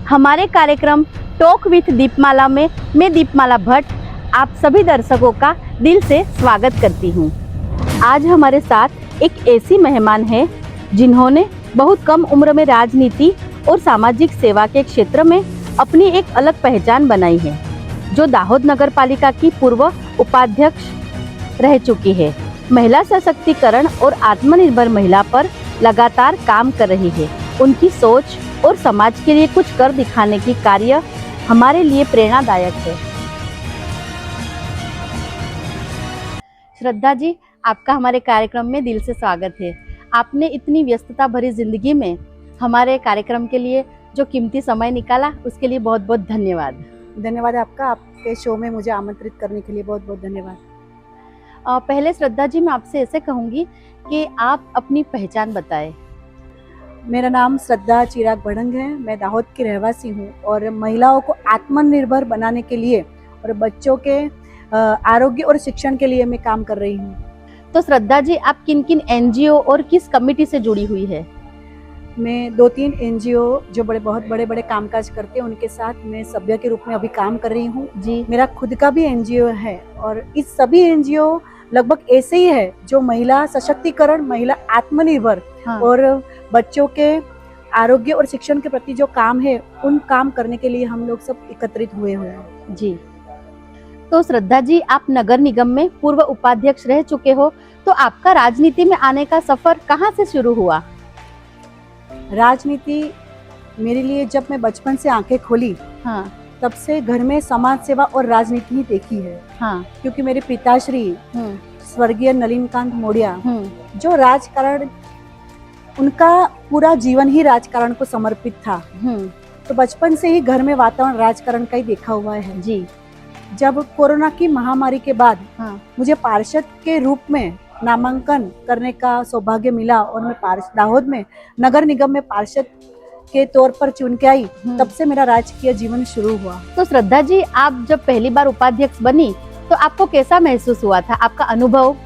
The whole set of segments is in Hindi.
हमारे कार्यक्रम टॉक विथ दीपमाला में मैं दीपमाला भट्ट आप सभी दर्शकों का दिल से स्वागत करती हूँ। आज हमारे साथ एक ऐसी मेहमान है जिन्होंने बहुत कम उम्र में राजनीति और सामाजिक सेवा के क्षेत्र में अपनी एक अलग पहचान बनाई है, जो दाहोद नगर पालिका की पूर्व उपाध्यक्ष रह चुकी है। महिला सशक्तिकरण और आत्मनिर्भर महिला पर लगातार काम कर रही है। उनकी सोच और समाज के लिए कुछ कर दिखाने की कार्य हमारे लिए प्रेरणादायक है। श्रद्धा जी, आपका हमारे कार्यक्रम में दिल से स्वागत है। आपने इतनी व्यस्तता भरी जिंदगी में हमारे कार्यक्रम के लिए जो कीमती समय निकाला, उसके लिए बहुत बहुत धन्यवाद। धन्यवाद आपका, आपके शो में मुझे आमंत्रित करने के लिए बहुत बहुत धन्यवाद। पहले श्रद्धा जी, मैं आपसे ऐसे कहूँगी कि आप अपनी पहचान बताएं। मेरा नाम श्रद्धा चिराग बड़ंग है। मैं दाहोद की रहवासी हूँ और महिलाओं को आत्मनिर्भर बनाने के लिए और बच्चों के आरोग्य और शिक्षण के लिए मैं काम कर रही हूँ। तो श्रद्धा जी, आप किन किन एनजीओ और किस कमेटी से जुड़ी हुई है? मैं 2-3 एनजीओ जो बहुत बड़े कामकाज करते हैं उनके साथ मैं सभ्य के रूप में अभी काम कर रही हूँ जी। मेरा खुद का भी एनजीओ है और इस सभी एनजीओ लगभग ऐसे ही है जो महिला सशक्तिकरण, महिला आत्मनिर्भर और बच्चों के आरोग्य और शिक्षण के प्रति जो काम है, उन काम करने के लिए हम लोग सब एकत्रित हुए हैं जी। तो श्रद्धा जी, आप नगर निगम में पूर्व उपाध्यक्ष रह चुके हो, तो आपका राजनीति में आने का सफर कहाँ से शुरू हुआ? राजनीति मेरे लिए जब मैं बचपन से आंखें खोली, तब से घर में समाज सेवा और राजनीति ही देखी है। क्योंकि मेरे पिताश्री स्वर्गीय नलिनीकांत मोडिया जो राजकारण, उनका पूरा जीवन ही राजकारण को समर्पित था। तो बचपन से ही घर में वातावरण राजकारण का ही देखा हुआ है जी। जब कोरोना की महामारी के बाद मुझे पार्षद के रूप में नामांकन करने का सौभाग्य मिला और मैं दाहोद में नगर निगम में पार्षद के तौर पर चुन के आई, तब से मेरा राजकीय जीवन शुरू हुआ। तो श्रद्धा जी, आप जब पहली बार उपाध्यक्ष बनी तो आपको कैसा महसूस हुआ था? आपका अनुभव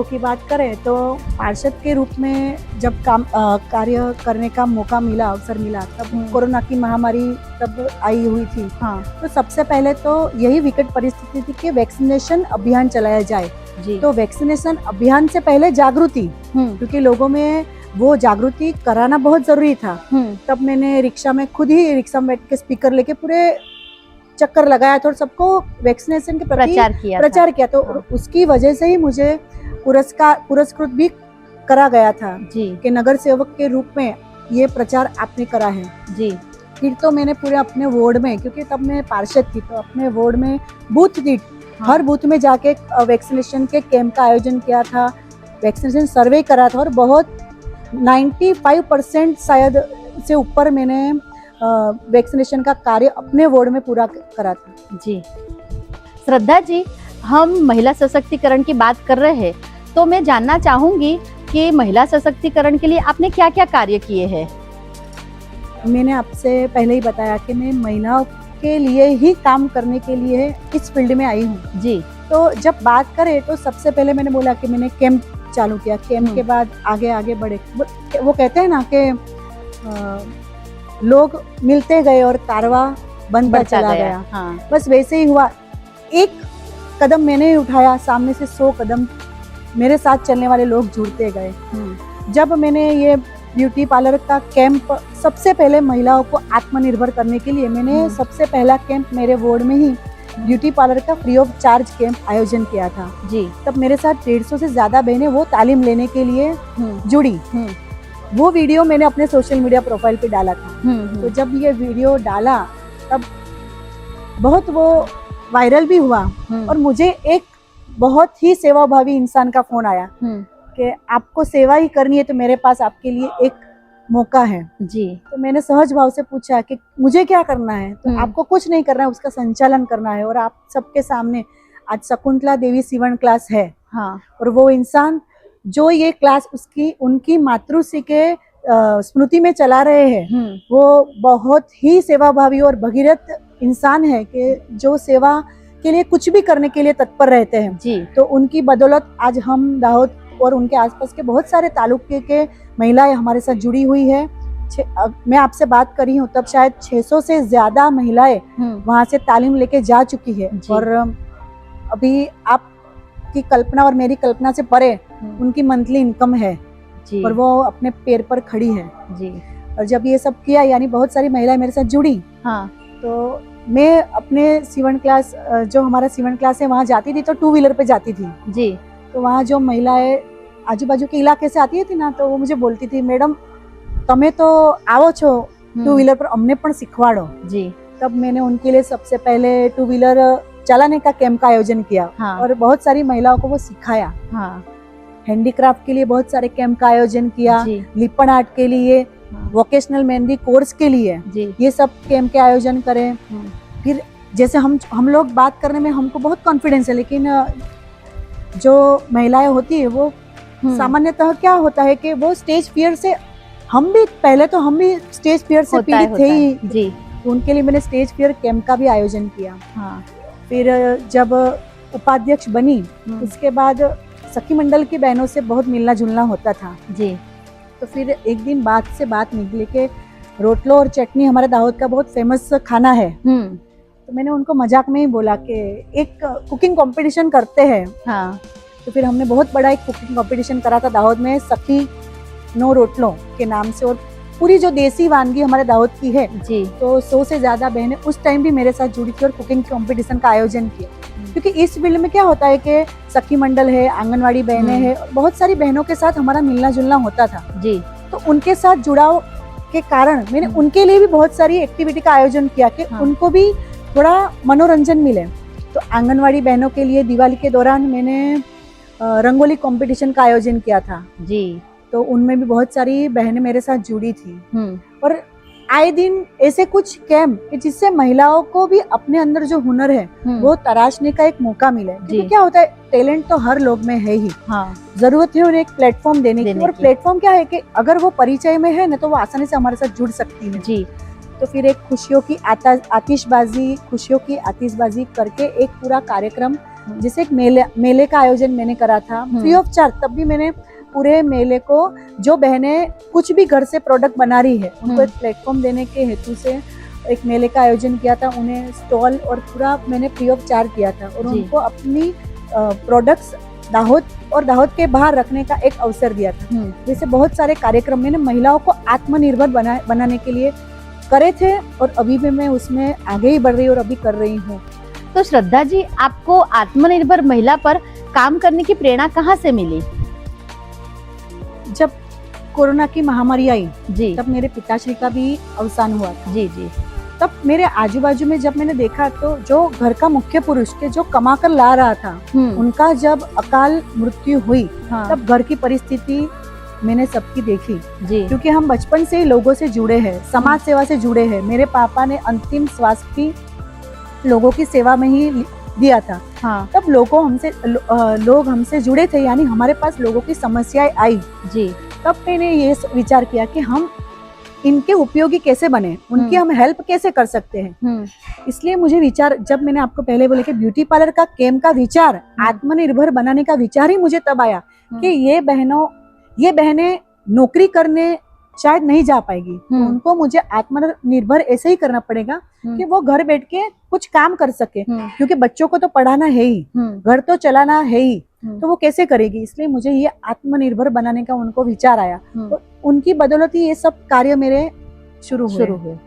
की बात करें तो पार्षद के रूप में जब कार्य करने का मौका मिला, अवसर मिला, तब कोरोना की महामारी तब आई हुई थी। तो सबसे पहले तो यही विकट परिस्थिति थी कि वैक्सीनेशन अभियान चलाया जाए जी। तो वैक्सीनेशन अभियान से पहले जागृति, क्योंकि लोगों में वो जागृति कराना बहुत जरूरी था। तब मैंने रिक्शा में बैठ के स्पीकर लेके पूरे चक्कर लगाया था और सबको वैक्सीनेशन के प्रति प्रचार किया। तो उसकी वजह से ही मुझे पुरस्कृत भी करा गया था जी कि नगर सेवक के रूप में ये प्रचार आपने करा है जी। फिर तो मैंने पूरे अपने वार्ड में, क्योंकि तब मैं पार्षद थी, तो अपने वार्ड में बूथ दीठ हर बूथ में जाके वैक्सीनेशन के कैंप का आयोजन किया था, वैक्सीनेशन सर्वे करा था और बहुत 95% शायद से ऊपर मैंने वैक्सीनेशन का कार्य अपने वार्ड में पूरा करा था जी। श्रद्धा जी, हम महिला सशक्तिकरण की बात कर रहे हैं, तो मैं जानना चाहूंगी कि महिला सशक्तिकरण के लिए आपने क्या क्या कार्य किए हैं? मैंने आपसे पहले ही बताया कि मैं महिलाओं के लिए ही काम करने के लिए इस फील्ड में आई हूँ जी। तो जब बात करें तो सबसे पहले मैंने बोला कि मैंने कैंप चालू किया, कैंप के बाद आगे बढ़े। वो कहते हैं ना कि लोग मिलते गए और कारवा बनता चला गया। बस वैसे ही हुआ। एक कदम मैंने उठाया, सामने से 100 कदम मेरे साथ चलने वाले लोग जुड़ते गए। जब मैंने ये ब्यूटी पार्लर का कैंप सबसे पहले महिलाओं को आत्मनिर्भर करने के लिए मैंने सबसे पहला कैंप मेरे वार्ड में ही ब्यूटी पार्लर का फ्री ऑफ चार्ज कैंप आयोजन किया था जी। तब मेरे साथ 150 से ज्यादा बहनें वो तालीम लेने के लिए जुड़ी। वो वीडियो मैंने अपने सोशल मीडिया प्रोफाइल पे डाला था। तो जब ये वीडियो डाला तब बहुत वो वायरल भी हुआ और मुझे एक बहुत ही सेवाभावी इंसान का फोन आया कि आपको सेवा ही करनी है तो मेरे पास आपके लिए एक मौका है जी। तो मैंने सहज भाव से पूछा कि मुझे क्या करना है? तो आपको कुछ नहीं करना है, उसका संचालन करना है। और आप सबके सामने आज शकुंतला देवी सीवन क्लास है और वो इंसान जो ये क्लास उनकी मातृश्री के स्मृति में चला रहे हैं, वो बहुत ही सेवाभावी और भगीरथ इंसान है कि जो सेवा के लिए कुछ भी करने के लिए तत्पर रहते हैं जी। तो उनकी बदौलत आज हम दाहोद और उनके आसपास के बहुत सारे तालुके के महिलाएं हमारे साथ जुड़ी हुई है। मैं आपसे बात करी हूँ तब शायद 600 से ज्यादा महिलाएं वहाँ से तालीम लेके जा चुकी है। और अभी आपकी कल्पना और मेरी कल्पना से परे उनकी मंथली इनकम है जी। और वो अपने पैर पर खड़ी है जी। और जब ये सब किया यानी बहुत सारी महिलाएं मेरे साथ जुड़ी। हाँ। तो मैं अपने सीवन क्लास, जो हमारा सीवन क्लास है वहाँ जाती थी तो 2 व्हीलर पे जाती थी जी। तो वहाँ जो महिलाएं आजू बाजू के इलाके से आती थी ना, तो वो मुझे बोलती थी, मैडम तमे तो आवो छो 2 व्हीलर पर, हमने पण सिखवाड़ो जी। तब मैंने उनके लिए सबसे पहले 2 व्हीलर चलाने का कैंप का आयोजन किया। हाँ। और बहुत सारी महिलाओं को वो सिखाया। हाँ। हैंडीक्राफ्ट के लिए बहुत सारे कैंप का आयोजन किया, लिपण आर्ट के लिए, वोकेशनल मेहंदी कोर्स के लिए ये सब कैंप के आयोजन करें। फिर जैसे हम लोग बात करने में हमको बहुत कॉन्फिडेंस है, लेकिन जो महिलाएं होती है वो सामान्यतः क्या होता है कि वो स्टेज फियर से, हम भी स्टेज फियर से पीड़ित थे ही जी। उनके लिए मैंने स्टेज फियर कैंप का भी आयोजन किया। हाँ। फिर जब उपाध्यक्ष बनी उसके बाद सखी मंडल की बहनों से बहुत मिलना जुलना होता था जी। तो फिर एक दिन बात से बात निकली कि रोटलो और चटनी हमारे दाहोद का बहुत फेमस खाना है। तो मैंने उनको मजाक में ही बोला कि एक कुकिंग कंपटीशन करते हैं। हाँ। तो फिर हमने बहुत बड़ा एक कुकिंग कंपटीशन करा था दाहोद में, सखी नो रोटलो के नाम से। और पूरी जो देसी वानगी हमारे दाहोद की है जी। तो 100 से ज्यादा बहनें उस टाइम भी मेरे साथ जुड़ी थी और कुकिंग कंपटीशन का आयोजन किया। क्योंकि इस फील्ड में क्या होता है कि सखी मंडल है, आंगनवाड़ी बहनें हैं, बहुत सारी बहनों के साथ हमारा मिलना जुलना होता था जी। तो उनके साथ जुड़ाव के कारण मैंने उनके लिए भी बहुत सारी एक्टिविटी का आयोजन किया कि उनको भी थोड़ा मनोरंजन मिले। तो आंगनवाड़ी बहनों के लिए दिवाली के दौरान मैंने रंगोली कंपटीशन का आयोजन किया था जी। तो उनमें भी बहुत सारी बहनें मेरे साथ जुड़ी थी। और आए दिन ऐसे कुछ कैंप जिससे महिलाओं को भी अपने अंदर जो हुनर है वो तराशने का एक मौका मिले। क्योंकि क्या होता है, टैलेंट तो हर लोग में है ही। हाँ। जरूरत है उन्हें एक प्लेटफॉर्म देने की। और प्लेटफॉर्म क्या है कि अगर वो परिचय में है ना तो वो आसानी से हमारे साथ जुड़ सकती है जी। तो फिर एक खुशियों की आतिशबाजी करके एक पूरा कार्यक्रम, जिसे एक मेले का आयोजन मैंने करा था फ्री ऑफ चार्ज। तब भी मैंने पूरे मेले को, जो बहनें कुछ भी घर से प्रोडक्ट बना रही है उनको एक प्लेटफॉर्म देने के हेतु से एक मेले का आयोजन किया था। उन्हें स्टॉल और पूरा मैंने फ्री ऑफ चार्ज किया था और उनको अपनी प्रोडक्ट्स दाहोद और दाहोद के बाहर रखने का एक अवसर दिया था। जैसे बहुत सारे कार्यक्रम मैंने महिलाओं को आत्मनिर्भर बनाने के लिए करे थे और अभी भी मैं उसमें आगे ही बढ़ रही हूँ और अभी कर रही हूँ। तो श्रद्धा जी, आपको आत्मनिर्भर महिला पर काम करने की प्रेरणा कहाँ से मिली? जब कोरोना की महामारी आई जी, तब मेरे पिताश्री का भी अवसान हुआ था जी जी। तब मेरे आजू बाजू में जब मैंने देखा तो जो घर का मुख्य पुरुष के जो कमा कर ला रहा था उनका जब अकाल मृत्यु हुई, हाँ। तब घर की परिस्थिति मैंने सबकी देखी जी। क्योंकि हम बचपन से ही लोगों से जुड़े हैं, समाज सेवा से जुड़े हैं। मेरे पापा ने अंतिम श्वास भी लोगों की सेवा में ही दिया था। हाँ। तब लोग हमसे जुड़े थे, यानी हमारे पास लोगों की समस्याएं आई जी। तब मैंने ये विचार किया कि हम इनके उपयोगी कैसे बने, उनकी हम हेल्प कैसे कर सकते हैं। इसलिए मुझे विचार, जब मैंने आपको पहले बोले कि ब्यूटी पार्लर का कैंप का विचार, आत्मनिर्भर बनाने का विचार ही मुझे तब आया कि ये बहनें नौकरी करने शायद नहीं जा पाएगी, तो उनको मुझे आत्मनिर्भर ऐसे ही करना पड़ेगा कि वो घर बैठ के कुछ काम कर सके। क्योंकि बच्चों को तो पढ़ाना है ही, घर तो चलाना है ही, तो वो कैसे करेगी। इसलिए मुझे ये आत्मनिर्भर बनाने का उनको विचार आया और उनकी बदौलत ही ये सब कार्य मेरे शुरू हुए।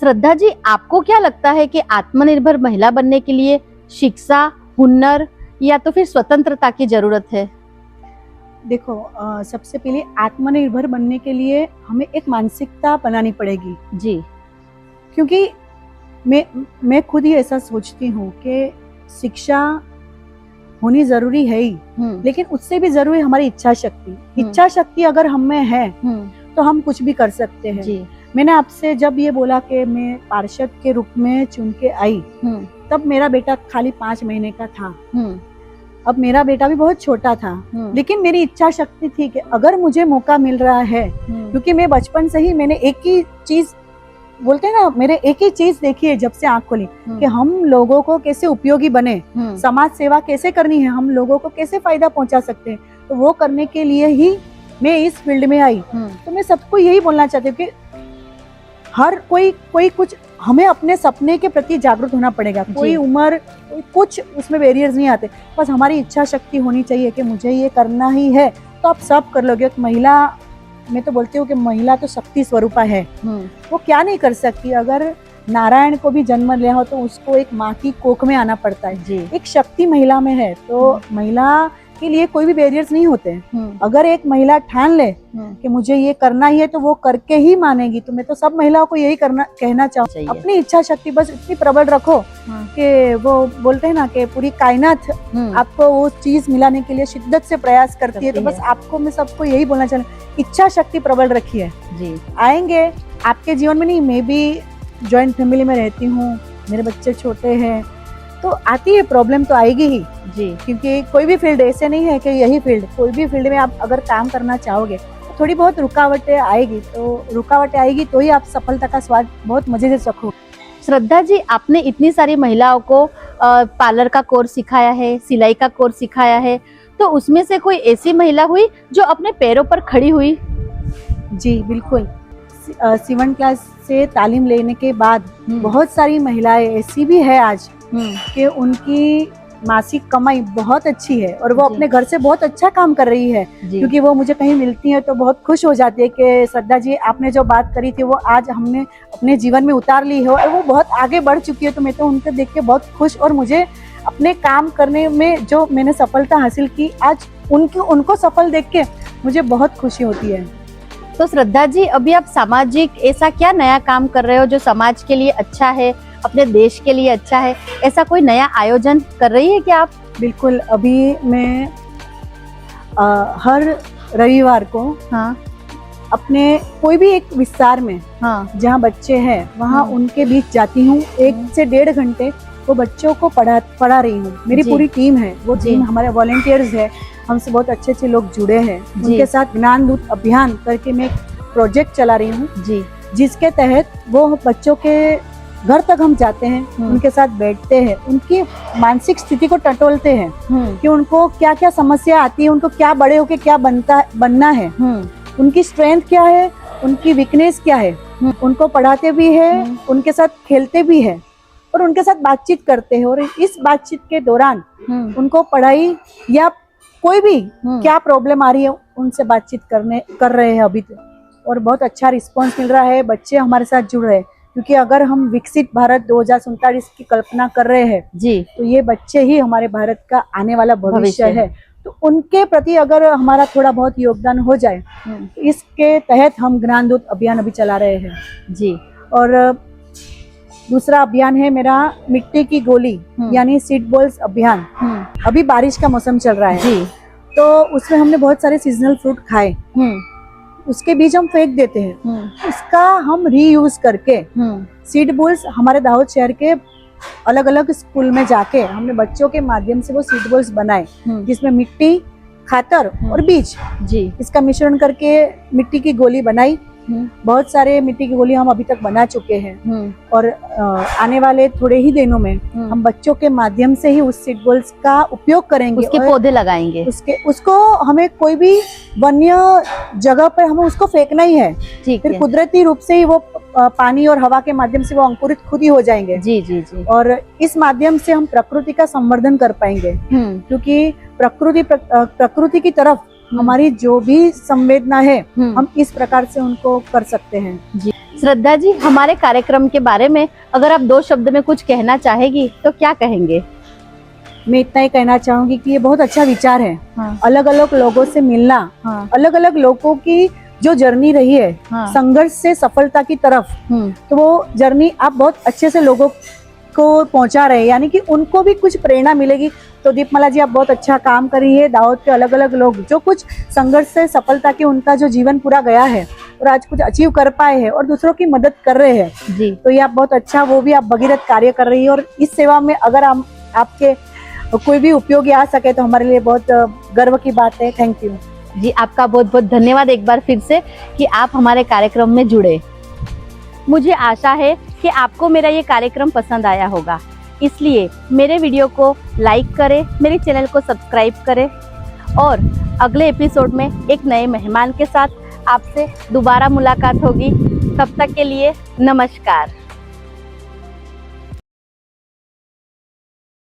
श्रद्धा जी, आपको क्या लगता है कि आत्मनिर्भर महिला बनने के लिए शिक्षा, हुनर या तो फिर स्वतंत्रता की जरूरत है? देखो, सबसे पहले आत्मनिर्भर बनने के लिए हमें एक मानसिकता बनानी पड़ेगी जी। क्योंकि मैं खुद ही ऐसा सोचती हूँ कि शिक्षा होनी जरूरी है ही, लेकिन उससे भी जरूरी हमारी इच्छा शक्ति। इच्छा शक्ति अगर हम में है तो हम कुछ भी कर सकते हैं जी। मैंने आपसे जब ये बोला कि मैं पार्षद के रूप में चुन के आई, तब मेरा बेटा खाली 5 महीने का था। अब मेरा बेटा भी बहुत छोटा था, लेकिन मेरी इच्छा शक्ति थी कि अगर मुझे मौका मिल रहा है, क्योंकि मैं बचपन से ही मैंने एक ही चीज, बोलते हैं ना, मेरे एक ही चीज देखी है जब से आँख खोली कि हम लोगों को कैसे उपयोगी बने, समाज सेवा कैसे करनी है, हम लोगों को कैसे फायदा पहुंचा सकते हैं। तो वो करने के लिए ही मैं इस फील्ड में आई। तो मैं सबको यही बोलना चाहती हूँ कि हर कोई कुछ, हमें अपने सपने के प्रति जागरूक होना पड़ेगा। कोई उम्र, कोई कुछ उसमें बैरियर्स नहीं आते, बस हमारी इच्छा शक्ति होनी चाहिए कि मुझे ये करना ही है, तो आप सब कर लोगे। एक महिला, मैं तो बोलती हूँ कि महिला तो शक्ति स्वरूपा है, वो क्या नहीं कर सकती। अगर नारायण को भी जन्म लिया हो तो उसको एक माँ की कोख में आना पड़ता है जी। एक शक्ति महिला में है, तो महिला के लिए कोई भी बैरियर्स नहीं होते हैं। अगर एक महिला ठान ले कि मुझे ये करना ही है तो वो करके ही मानेगी। तो मैं तो सब महिलाओं को यही कहना चाहूँ, अपनी इच्छा शक्ति बस इतनी प्रबल रखो कि वो बोलते हैं ना कि पूरी कायनात आपको वो चीज मिलाने के लिए शिद्दत से प्रयास करती है। तो बस आपको, मैं सबको यही बोलना चाहूँ, इच्छा शक्ति प्रबल रखिए जी। आएंगे आपके जीवन में। नहीं, मैं भी जॉइंट फैमिली में रहती हूँ, मेरे बच्चे छोटे हैं, तो आती है प्रॉब्लम, तो आएगी ही जी। क्योंकि कोई भी फील्ड ऐसे नहीं है कि यही फील्ड, कोई भी फील्ड में आप अगर काम करना चाहोगे तो थोड़ी बहुत रुकावटें आएगी, तो रुकावटें आएगी तो ही आप सफलता का स्वाद बहुत मजे से चखो। श्रद्धा जी, आपने इतनी सारी महिलाओं को पार्लर का कोर्स सिखाया है, सिलाई का कोर्स सिखाया है, तो उसमें से कोई ऐसी महिला हुई जो अपने पैरों पर खड़ी हुई? जी बिल्कुल। सीवन क्लास से तालीम लेने के बाद बहुत सारी महिलाएं ऐसी भी है आज कि उनकी मासिक कमाई बहुत अच्छी है और वो अपने घर से बहुत अच्छा काम कर रही है। क्योंकि वो मुझे कहीं मिलती है तो बहुत खुश हो जाती है कि श्रद्धा जी, आपने जो बात करी थी वो आज हमने अपने जीवन में उतार ली है और वो बहुत आगे बढ़ चुकी है। तो मैं तो उनको देख के बहुत खुश, और मुझे अपने काम करने में जो मैंने सफलता हासिल की, आज उनको सफल देख के मुझे बहुत खुशी होती है। तो श्रद्धा जी, अभी आप सामाजिक ऐसा क्या नया काम कर रहे हो जो समाज के लिए अच्छा है, अपने देश के लिए अच्छा है? ऐसा कोई नया आयोजन कर रही है क्या आप? बिल्कुल, अभी मैं हर रविवार को अपने कोई भी एक विस्तार में जहाँ बच्चे हैं वहाँ उनके बीच जाती हूँ। 1 से 1.5 घंटे वो बच्चों को पढ़ा रही हूँ। मेरी पूरी टीम है, वो टीम हमारे वॉलंटियर्स है, हमसे बहुत अच्छे लोग जुड़े हैं। उनके साथ ज्ञान दूत अभियान करके मैं एक प्रोजेक्ट चला रही हूँ जी, जिसके तहत वो बच्चों के घर तक हम जाते हैं, उनके साथ बैठते हैं, उनकी मानसिक स्थिति को टटोलते हैं कि उनको क्या क्या समस्या आती है, उनको क्या बड़े होके क्या बनना है, उनकी स्ट्रेंथ क्या है, उनकी वीकनेस क्या है। उनको पढ़ाते भी है, उनके साथ खेलते भी है और उनके साथ बातचीत करते हैं। और इस बातचीत के दौरान उनको पढ़ाई या कोई भी क्या प्रॉब्लम आ रही है उनसे बातचीत कर रहे हैं अभी तो, और बहुत अच्छा रिस्पांस मिल रहा है। बच्चे हमारे साथ जुड़ रहे हैं, क्योंकि अगर हम विकसित भारत 2047 की कल्पना कर रहे हैं जी, तो ये बच्चे ही हमारे भारत का आने वाला भविष्य है। तो उनके प्रति अगर हमारा थोड़ा बहुत योगदान हो जाए, इसके तहत हम ज्ञान दूत अभियान अभी चला रहे हैं जी। और दूसरा अभियान है मेरा मिट्टी की गोली यानी सीड बॉल्स अभियान। अभी बारिश का मौसम चल रहा है जी, तो उसमें हमने बहुत सारे सीजनल फ्रूट खाए, उसके बीज हम फेंक देते हैं, उसका हम रीयूज करके सीड बॉल्स हमारे दाहोद शहर के अलग अलग स्कूल में जाके हमने बच्चों के माध्यम से वो सीड बॉल्स बनाए, जिसमें मिट्टी, खातर और बीज जी, इसका मिश्रण करके मिट्टी की गोली बनाई। बहुत सारे मिट्टी की गोली हम अभी तक बना चुके हैं और आने वाले थोड़े ही दिनों में हम बच्चों के माध्यम से ही उस सीड बॉल्स का उपयोग करेंगे, उसके पौधे लगाएंगे। उसको हमें कोई भी वन्य जगह पर हमें उसको फेंकना ही है, फिर कुदरती रूप से ही वो पानी और हवा के माध्यम से वो अंकुरित खुद ही हो जाएंगे जी जी जी। और इस माध्यम से हम प्रकृति का संवर्धन कर पाएंगे, क्योंकि प्रकृति की तरफ हमारी जो भी संवेदना है हम इस प्रकार से उनको कर सकते हैं जी। श्रद्धा जी, हमारे कार्यक्रम के बारे में अगर आप 2 शब्द में कुछ कहना चाहेगी तो क्या कहेंगे? मैं इतना ही कहना चाहूंगी कि ये बहुत अच्छा विचार है। अलग अलग लोगों से मिलना, अलग अलग लोगों की जो जर्नी रही है संघर्ष से सफलता की तरफ, तो वो जर्नी आप बहुत अच्छे से लोगों को पहुंचा रहे हैं, यानी कि उनको भी कुछ प्रेरणा मिलेगी। तो दीपमाला जी, आप बहुत अच्छा काम कर रही है। दाहोद के अलग अलग लोग जो कुछ संघर्ष से सफलता के उनका जो जीवन पूरा गया है और आज कुछ अचीव कर पाए हैं और दूसरों की मदद कर रहे हैं जी, तो ये आप बहुत अच्छा, वो भी आप भगीरथ कार्य कर रही है। और इस सेवा में अगर हम आपके कोई भी उपयोगी आ सके तो हमारे लिए बहुत गर्व की बात है। थैंक यू जी, आपका बहुत बहुत धन्यवाद एक बार फिर से कि आप हमारे कार्यक्रम में जुड़े। मुझे आशा है कि आपको मेरा ये कार्यक्रम पसंद आया होगा, इसलिए मेरे वीडियो को लाइक करें, मेरे चैनल को सब्सक्राइब करें और अगले एपिसोड में एक नए मेहमान के साथ आपसे दोबारा मुलाकात होगी। तब तक के लिए नमस्कार।